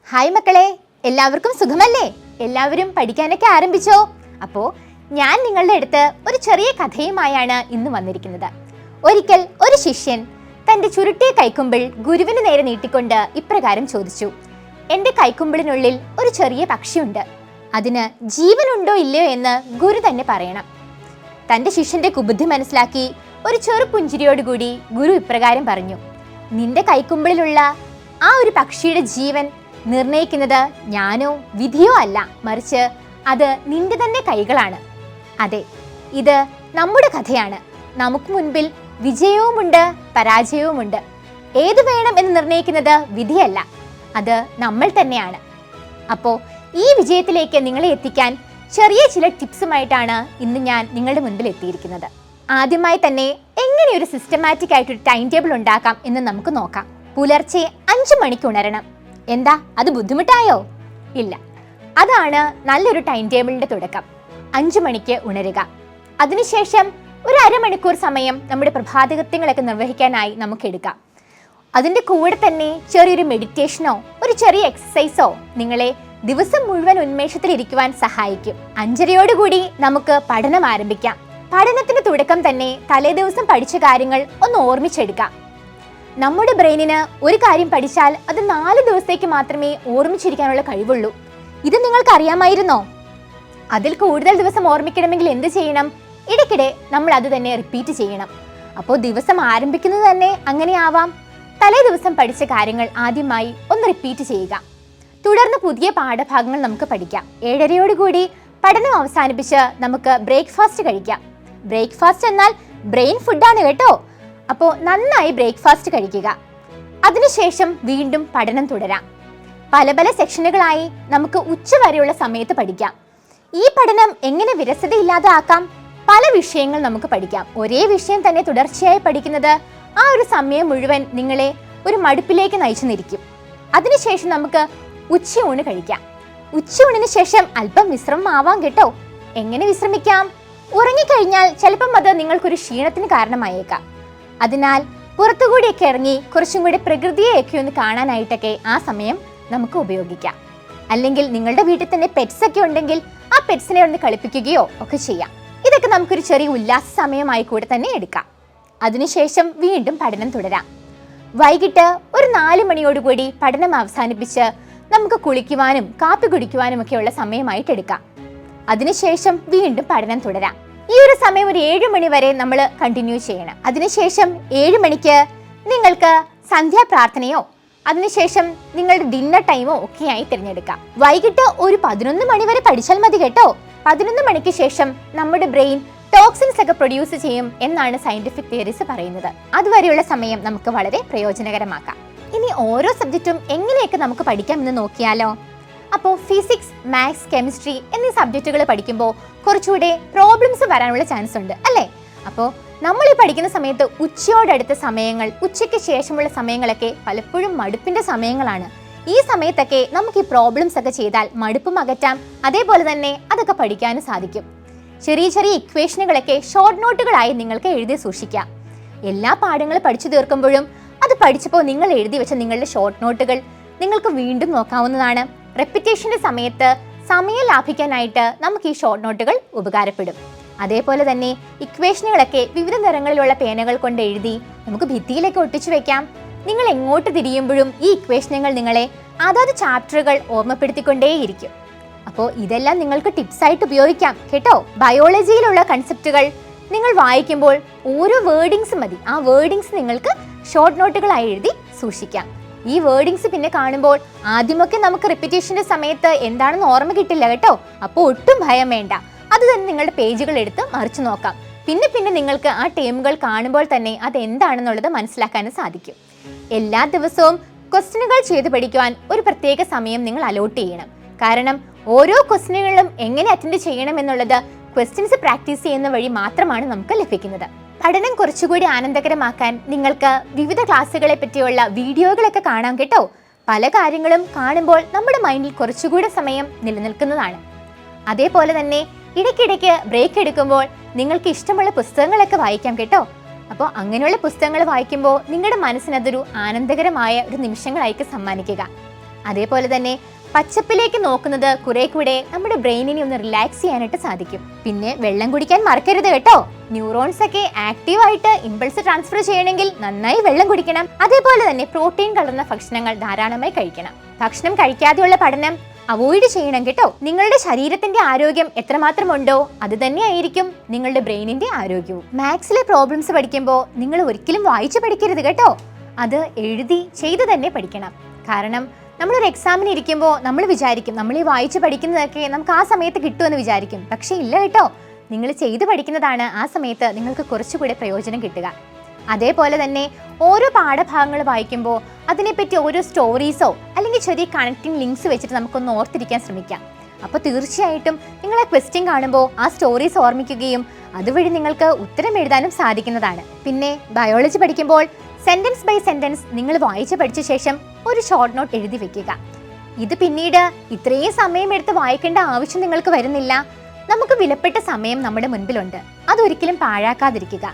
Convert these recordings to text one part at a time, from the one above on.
Hi മക്കളെ, എല്ലാവർക്കും സുഖമല്ലേ? എല്ലാവരും പഠിക്കാനൊക്കെ ആരംഭിച്ചോ? അപ്പോൾ ഞാൻ നിങ്ങളുടെ അടുത്ത് ഒരു ചെറിയ കഥയുമായാണ് ഇന്ന് വന്നിരിക്കുന്നത്. ഒരിക്കൽ ഒരു ശിഷ്യൻ തൻ്റെ ചുരുട്ടിയ കൈക്കുമ്പിൾ ഗുരുവിന് നേരെ നീട്ടിക്കൊണ്ട് ഇപ്രകാരം ചോദിച്ചു: എൻ്റെ കൈക്കുമ്പിളിനുള്ളിൽ ഒരു ചെറിയ പക്ഷിയുണ്ട്, അതിന് ജീവനുണ്ടോ ഇല്ലയോ എന്ന് ഗുരു തന്നെ പറയണം. തൻ്റെ ശിഷ്യന്റെ കുബുദ്ധി മനസ്സിലാക്കി ഒരു ചെറു പുഞ്ചിരിയോടുകൂടി ഗുരു ഇപ്രകാരം പറഞ്ഞു: നിന്റെ കൈക്കുമ്പിളിലുള്ള ആ ഒരു പക്ഷിയുടെ ജീവൻ നിർണയിക്കുന്നത് ഞാനോ വിധിയോ അല്ല, മറിച്ച് അത് നിന്റെ തന്നെ കൈകളാണ്. അതെ, ഇത് നമ്മുടെ കഥയാണ്. നമുക്ക് മുൻപിൽ വിജയവുമുണ്ട്, പരാജയവുമുണ്ട്. ഏത് വേണം എന്ന് നിർണയിക്കുന്നത് വിധിയല്ല, അത് നമ്മൾ തന്നെയാണ്. അപ്പോൾ ഈ വിജയത്തിലേക്ക് നിങ്ങളെ എത്തിക്കാൻ ചെറിയ ചില ടിപ്സുമായിട്ടാണ് ഇന്ന് ഞാൻ നിങ്ങളുടെ മുൻപിൽ എത്തിയിരിക്കുന്നത്. ആദ്യമായി തന്നെ എങ്ങനെ ഒരു സിസ്റ്റമാറ്റിക് ആയിട്ടൊരു ടൈം ടേബിൾ ഉണ്ടാക്കാം എന്ന് നമുക്ക് നോക്കാം. പുലർച്ചെ 5 മണിക്ക് ഉണരണം. എന്താ, അത് ബുദ്ധിമുട്ടായോ? ഇല്ല, അതാണ് നല്ലൊരു ടൈം ടേബിളിന്റെ തുടക്കം. 5 മണിക്ക് ഉണരുക. അതിനുശേഷം ഒരു അരമണിക്കൂർ സമയം നമ്മുടെ പ്രഭാതകൃത്യങ്ങളൊക്കെ നിർവഹിക്കാനായി നമുക്ക് എടുക്കാം. അതിൻ്റെ കൂടെ തന്നെ ചെറിയൊരു മെഡിറ്റേഷനോ ഒരു ചെറിയ എക്സസൈസോ നിങ്ങളെ ദിവസം മുഴുവൻ ഉന്മേഷത്തിലിരിക്കുവാൻ സഹായിക്കും. 5:30 നമുക്ക് പഠനം ആരംഭിക്കാം. പഠനത്തിന്റെ തുടക്കം തന്നെ തലേ ദിവസം പഠിച്ച കാര്യങ്ങൾ ഒന്ന് ഓർമ്മിച്ചെടുക്കാം. നമ്മുടെ ബ്രെയിനിന് ഒരു കാര്യം പഠിച്ചാൽ അത് 4 ദിവസത്തേക്ക് മാത്രമേ ഓർമ്മിച്ചിരിക്കാനുള്ള കഴിവുള്ളൂ. ഇത് നിങ്ങൾക്ക് അറിയാമായിരുന്നോ? അതിൽ കൂടുതൽ ദിവസം ഓർമ്മിക്കണമെങ്കിൽ എന്ത് ചെയ്യണം? ഇടയ്ക്കിടെ നമ്മൾ അത് തന്നെ റിപ്പീറ്റ് ചെയ്യണം. അപ്പോൾ ദിവസം ആരംഭിക്കുന്നത് തന്നെ അങ്ങനെയാവാം. തലേ ദിവസം പഠിച്ച കാര്യങ്ങൾ ആദ്യമായി ഒന്ന് റിപ്പീറ്റ് ചെയ്യുക. തുടർന്ന് പുതിയ പാഠഭാഗങ്ങൾ നമുക്ക് പഠിക്കാം. 7:30 പഠനം അവസാനിപ്പിച്ച് നമുക്ക് ബ്രേക്ക്ഫാസ്റ്റ് കഴിക്കാം. ബ്രേക്ക്ഫാസ്റ്റ് എന്നാൽ ബ്രെയിൻ ഫുഡാണ് കേട്ടോ. അപ്പോൾ നന്നായി ബ്രേക്ക്ഫാസ്റ്റ് കഴിക്കുക. അതിനുശേഷം വീണ്ടും പഠനം തുടരാം. പല പല സെക്ഷനുകളായി നമുക്ക് ഉച്ചവരെയുള്ള സമയത്ത് പഠിക്കാം. ഈ പഠനം എങ്ങനെ വിരസതയില്ലാതെ ആക്കാം? പല വിഷയങ്ങൾ നമുക്ക് പഠിക്കാം. ഒരേ വിഷയം തന്നെ തുടർച്ചയായി പഠിക്കുന്നത് ആ ഒരു സമയം മുഴുവൻ നിങ്ങളെ ഒരു മടുപ്പിലേക്ക് നയിച്ചു. അതിനുശേഷം നമുക്ക് ഉച്ചയൂണ് കഴിക്കാം. ഉച്ചയൂണിന് ശേഷം അല്പം വിശ്രമം ആവാം കേട്ടോ. എങ്ങനെ വിശ്രമിക്കാം? ഉറങ്ങിക്കഴിഞ്ഞാൽ ചിലപ്പം അത് നിങ്ങൾക്കൊരു ക്ഷീണത്തിന് കാരണമായേക്കാം. അതിനാൽ പുറത്തുകൂടിയൊക്കെ ഇറങ്ങി കുറച്ചും കൂടി പ്രകൃതിയെയൊക്കെ ഒന്ന് കാണാനായിട്ടൊക്കെ ആ സമയം നമുക്ക് ഉപയോഗിക്കാം. അല്ലെങ്കിൽ നിങ്ങളുടെ വീട്ടിൽ തന്നെ പെറ്റ്സ് ഒക്കെ ഉണ്ടെങ്കിൽ ആ പെറ്റ്സിനെ ഒന്ന് കളിപ്പിക്കുകയോ ഒക്കെ ചെയ്യാം. ഇതൊക്കെ നമുക്കൊരു ചെറിയ ഉല്ലാസ സമയമായി കൂടെ തന്നെ എടുക്കാം. അതിനുശേഷം വീണ്ടും പഠനം തുടരാം. വൈകിട്ട് ഒരു 4 മണിയോടുകൂടി പഠനം അവസാനിപ്പിച്ച് നമുക്ക് കുളിക്കുവാനും കാപ്പി കുടിക്കുവാനും ഒക്കെയുള്ള സമയമായിട്ട് എടുക്കാം. അതിനുശേഷം വീണ്ടും പഠനം തുടരാം. ഈ ഒരു സമയം ഒരു 7 മണി വരെ നമ്മൾ കണ്ടിന്യൂ ചെയ്യണം. അതിനുശേഷം 7 മണിക്ക് നിങ്ങൾക്ക് സന്ധ്യാപ്രാർത്ഥനയോ അതിനുശേഷം നിങ്ങളുടെ ഡിന്നർ ടൈമോ ഒക്കെയായി തിരഞ്ഞെടുക്കാം. വൈകിട്ട് ഒരു 11 മണി വരെ പഠിച്ചാൽ മതി കേട്ടോ. 11 മണിക്ക് ശേഷം നമ്മുടെ ബ്രെയിൻ ടോക്സിൻസ് ഒക്കെ പ്രൊഡ്യൂസ് ചെയ്യും എന്നാണ് സയന്റിഫിക് തിയറീസ് പറയുന്നത്. അതുവരെയുള്ള സമയം നമുക്ക് വളരെ പ്രയോജനകരമാക്കാം. ഇനി ഓരോ സബ്ജക്റ്റും എങ്ങനെയൊക്കെ നമുക്ക് പഠിക്കാം എന്ന് നോക്കിയാലോ? അപ്പോൾ ഫിസിക്സ്, മാത്സ്, കെമിസ്ട്രി എന്നീ സബ്ജക്റ്റുകൾ പഠിക്കുമ്പോൾ കുറച്ചുകൂടെ പ്രോബ്ലംസ് വരാനുള്ള ചാൻസ് ഉണ്ട് അല്ലേ? അപ്പോൾ നമ്മൾ ഈ പഠിക്കുന്ന സമയത്ത് ഉച്ചയോടടുത്ത സമയങ്ങൾ, ഉച്ചയ്ക്ക് ശേഷമുള്ള സമയങ്ങളൊക്കെ പലപ്പോഴും മടുപ്പിന്റെ സമയങ്ങളാണ്. ഈ സമയത്തൊക്കെ നമുക്ക് ഈ പ്രോബ്ലംസ് ഒക്കെ ചെയ്താൽ മടുപ്പും അകറ്റാം. അതേപോലെ തന്നെ അതൊക്കെ പഠിക്കാനും സാധിക്കും. ചെറിയ ചെറിയ ഇക്വേഷനുകളൊക്കെ ഷോർട്ട് നോട്ടുകളായി നിങ്ങൾക്ക് എഴുതി സൂക്ഷിക്കാം. എല്ലാ പാഠങ്ങളും പഠിച്ചു തീർക്കുമ്പോഴും അത് പഠിച്ചപ്പോൾ നിങ്ങൾ എഴുതി വെച്ച നിങ്ങളുടെ ഷോർട്ട് നോട്ടുകൾ നിങ്ങൾക്ക് വീണ്ടും നോക്കാവുന്നതാണ്. റെപ്പിറ്റേഷന്റെ സമയത്ത് സമയം ലാഭിക്കാനായിട്ട് നമുക്ക് ഈ ഷോർട്ട് നോട്ടുകൾ ഉപകാരപ്പെടും. അതേപോലെ തന്നെ ഇക്വേഷനുകളൊക്കെ വിവിധ നിറങ്ങളിലുള്ള പേനകൾ കൊണ്ട് എഴുതി നമുക്ക് ഭിത്തിയിലൊക്കെ ഒട്ടിച്ചു വെക്കാം. നിങ്ങൾ എങ്ങോട്ട് തിരിയുമ്പോഴും ഈ ഇക്വേഷനുകൾ നിങ്ങളെ അതാത് ചാപ്റ്ററുകൾ ഓർമ്മപ്പെടുത്തിക്കൊണ്ടേയിരിക്കും. അപ്പോൾ ഇതെല്ലാം നിങ്ങൾക്ക് ടിപ്സ് ആയിട്ട് ഉപയോഗിക്കാം കേട്ടോ. ബയോളജിയിലുള്ള കൺസെപ്റ്റുകൾ നിങ്ങൾ വായിക്കുമ്പോൾ ഓരോ വേർഡിങ്സ് മതി. ആ വേർഡിങ്സ് നിങ്ങൾക്ക് ഷോർട്ട് നോട്ടുകളായി എഴുതി സൂക്ഷിക്കാം. ഈ വേർഡിങ്സ് പിന്നെ കാണുമ്പോൾ ആദ്യമൊക്കെ നമുക്ക് റിപ്പീറ്റേഷന്റെ സമയത്ത് എന്താണെന്ന് ഓർമ്മ കിട്ടില്ല കേട്ടോ. അപ്പോൾ ഒട്ടും ഭയം വേണ്ട. അത് തന്നെ നിങ്ങളുടെ പേജുകൾ എടുത്ത് മറിച്ചു നോക്കാം. പിന്നെ പിന്നെ നിങ്ങൾക്ക് ആ ടേമുകൾ കാണുമ്പോൾ തന്നെ അത് എന്താണെന്നുള്ളത് മനസ്സിലാക്കാനും സാധിക്കും. എല്ലാ ദിവസവും ക്വസ്റ്റ്യനുകൾ ചെയ്ത് പഠിക്കുവാൻ ഒരു പ്രത്യേക സമയം നിങ്ങൾ അലോട്ട് ചെയ്യണം. കാരണം ഓരോ ക്വസ്റ്റ്യനുകളും എങ്ങനെ അറ്റൻഡ് ചെയ്യണം എന്നുള്ളത് ക്വസ്റ്റ്യൻസ് പ്രാക്ടീസ് ചെയ്യുന്ന വഴി മാത്രമാണ് നമുക്ക് ലഭിക്കുന്നത്. പഠനം കുറച്ചുകൂടി ആനന്ദകരമാക്കാൻ നിങ്ങൾക്ക് വിവിധ ക്ലാസ്സുകളെ പറ്റിയുള്ള വീഡിയോകളൊക്കെ കാണാം കേട്ടോ. പല കാര്യങ്ങളും കാണുമ്പോൾ നമ്മുടെ മൈൻഡിൽ കുറച്ചുകൂടി സമയം നിലനിൽക്കുന്നതാണ്. അതേപോലെ തന്നെ ഇടയ്ക്കിടയ്ക്ക് ബ്രേക്ക് എടുക്കുമ്പോൾ നിങ്ങൾക്ക് ഇഷ്ടമുള്ള പുസ്തകങ്ങളൊക്കെ വായിക്കാം കേട്ടോ. അപ്പോൾ അങ്ങനെയുള്ള പുസ്തകങ്ങൾ വായിക്കുമ്പോൾ നിങ്ങളുടെ മനസ്സിനതൊരു ആനന്ദകരമായ ഒരു നിമിഷങ്ങളായിരിക്കും സമ്മാനിക്കുക. അതേപോലെ തന്നെ പച്ചപ്പിലേക്ക് നോക്കുന്നത് കുറെ കൂടെ നമ്മുടെ ബ്രെയിനിനെ ഒന്ന് റിലാക്സ് ചെയ്യാനായിട്ട് സാധിക്കും. പിന്നെ വെള്ളം കുടിക്കാൻ മറക്കരുത് കേട്ടോ. ന്യൂറോൺസ് ഒക്കെ ആക്റ്റീവായിട്ട് ഇമ്പൾസ് ട്രാൻസ്ഫർ ചെയ്യണമെങ്കിൽ നന്നായി വെള്ളം കുടിക്കണം. അതേപോലെ തന്നെ പ്രോട്ടീൻ കലർന്ന ഭക്ഷണങ്ങൾ ധാരാളമായി കഴിക്കണം. ഭക്ഷണം കഴിക്കാതെയുള്ള പഠനം അവോയ്ഡ് ചെയ്യണം കേട്ടോ. നിങ്ങളുടെ ശരീരത്തിന്റെ ആരോഗ്യം എത്രമാത്രം ഉണ്ടോ അത് തന്നെയായിരിക്കും നിങ്ങളുടെ ബ്രെയിനിന്റെ ആരോഗ്യവും. മാത്സിലെ പ്രോബ്ലംസ് പഠിക്കുമ്പോൾ നിങ്ങൾ ഒരിക്കലും വായിച്ചു പഠിക്കരുത് കേട്ടോ. അത് എഴുതി ചെയ്ത് തന്നെ പഠിക്കണം. കാരണം നമ്മളൊരു എക്സാമിന് ഇരിക്കുമ്പോൾ നമ്മൾ വിചാരിക്കും നമ്മൾ ഈ വായിച്ച് പഠിക്കുന്നതൊക്കെ നമുക്ക് ആ സമയത്ത് കിട്ടുമെന്ന് വിചാരിക്കും. പക്ഷേ ഇല്ല കേട്ടോ. നിങ്ങൾ ചെയ്ത് പഠിക്കുന്നതാണ് ആ സമയത്ത് നിങ്ങൾക്ക് കുറച്ചുകൂടെ പ്രയോജനം കിട്ടുക. അതേപോലെ തന്നെ ഓരോ പാഠഭാഗങ്ങൾ വായിക്കുമ്പോൾ അതിനെപ്പറ്റി ഓരോ സ്റ്റോറീസോ അല്ലെങ്കിൽ ചെറിയ കണക്റ്റിംഗ് ലിങ്ക്സ് വെച്ചിട്ട് നമുക്കൊന്ന് ഓർത്തിരിക്കാൻ ശ്രമിക്കാം. അപ്പോൾ തീർച്ചയായിട്ടും നിങ്ങൾ ആ ക്വസ്റ്റ്യൻ കാണുമ്പോൾ ആ സ്റ്റോറീസ് ഓർമ്മിക്കുകയും അതുവഴി നിങ്ങൾക്ക് ഉത്തരം എഴുതാനും സാധിക്കുന്നതാണ്. പിന്നെ ബയോളജി പഠിക്കുമ്പോൾ സെന്റൻസ് ബൈ സെന്റൻസ് നിങ്ങൾ വായിച്ച് പഠിച്ച ശേഷം ഒരു ഷോർട്ട് നോട്ട് എഴുതി വെക്കുക. ഇത് പിന്നീട് ഇത്രയും സമയം എടുത്ത് വായിക്കേണ്ട ആവശ്യം നിങ്ങൾക്ക് വരുന്നില്ല. നമുക്ക് വിലപ്പെട്ട സമയം നമ്മുടെ മുൻപിലുണ്ട്. അതൊരിക്കലും പാഴാക്കാതിരിക്കുക.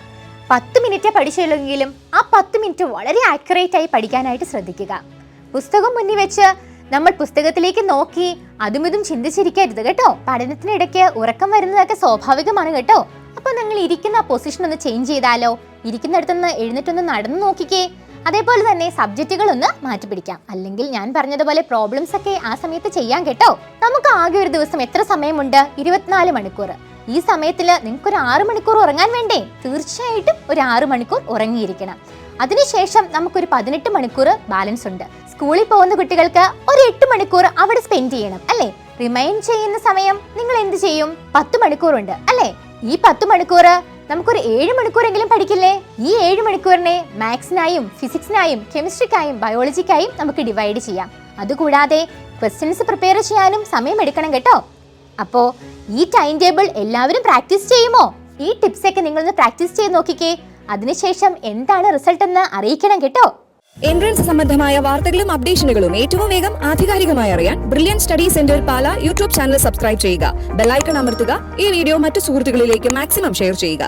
10 മിനിറ്റ് പഠിച്ചില്ലെങ്കിലും ആ 10 മിനിറ്റ് വളരെ ആക്യുറേറ്റ് ആയി പഠിക്കാനായിട്ട് ശ്രദ്ധിക്കുക. പുസ്തകം മുന്നിൽ വെച്ച് നമ്മൾ പുസ്തകത്തിലേക്ക് നോക്കി അതും ഇതും ചിന്തിച്ചിരിക്കരുത് കേട്ടോ. പഠനത്തിനിടയ്ക്ക് ഉറക്കം വരുന്നതൊക്കെ സ്വാഭാവികമാണ് കേട്ടോ. അപ്പോൾ നിങ്ങൾ ഇരിക്കുന്ന പൊസിഷൻ ഒന്ന് ചേഞ്ച് ചെയ്താലോ, ഇരിക്കുന്നിടത്തുനിന്ന് എഴുന്നേറ്റൊന്ന് നടന്നു നോക്കിക്കേ. അതേപോലെ തന്നെ സബ്ജക്റ്റുകളൊന്ന് മാറ്റിപ്പിടിക്കാം. അല്ലെങ്കിൽ ഞാൻ പറഞ്ഞതുപോലെ പ്രോബ്ലംസ് ഒക്കെ ആ സമയത്ത് ചെയ്യാൻ കേട്ടോ. നമുക്ക് ആകെ ഒരു ദിവസം എത്ര സമയമുണ്ട്? 24 മണിക്കൂർ. ഈ സമയത്തിൽ നിങ്ങൾക്കൊരു 6 മണിക്കൂർ ഉറങ്ങാൻ വേണ്ടേ? തീർച്ചയായിട്ടും ഒരു 6 മണിക്കൂർ ഉറങ്ങിയിരിക്കണം. അതിനുശേഷം നമുക്കൊരു 18 മണിക്കൂർ ബാലൻസ് ഉണ്ട്. സ്കൂളിൽ പോകുന്ന കുട്ടികൾക്ക് ഒരു 8 മണിക്കൂർ അവിടെ സ്പെൻഡ് ചെയ്യണം അല്ലേ? റിമൈൻ ചെയ്യുന്ന സമയം നിങ്ങൾ എന്ത് ചെയ്യും? 10 മണിക്കൂറുണ്ട് അല്ലേ? ഈ 10 മണിക്കൂർ നമുക്കൊരു 7 മണിക്കൂറെങ്കിലും പഠിക്കില്ലേ? ഈ 7 മണിക്കൂറിനെ മാത്സിനായും ഫിസിക്സിനായും കെമിസ്ട്രിക്കായും ബയോളജിക്കായും നമുക്ക് ഡിവൈഡ് ചെയ്യാം. അതുകൂടാതെ ക്വസ്റ്റ്യൻസ് പ്രിപ്പയർ ചെയ്യാനും സമയം എടുക്കണം കേട്ടോ. അപ്പോൾ ഈ ടൈം ടേബിൾ എല്ലാവരും പ്രാക്ടീസ് ചെയ്യുമോ? ഈ ടിപ്സ് ഒക്കെ നിങ്ങളൊന്ന് പ്രാക്ടീസ് ചെയ്ത് നോക്കിക്കേ. അതിനുശേഷം എന്താണ് റിസൾട്ട് എന്ന് അറിയിക്കണം കേട്ടോ. എൻട്രൻസ് സംബന്ധമായ വാർത്തകളും അപ്ഡേഷനുകളും ഏറ്റവും വേഗം ആധികാരികമായി അറിയാൻ ബ്രില്യൻറ്റ് സ്റ്റഡി സെന്റർ പാല യൂട്യൂബ് ചാനൽ സബ്സ്ക്രൈബ് ചെയ്യുക. ബെൽ ഐക്കൺ അമർത്തുക. ഈ വീഡിയോ മറ്റു സുഹൃത്തുക്കളിലേക്ക് മാക്സിമം ഷെയർ ചെയ്യുക.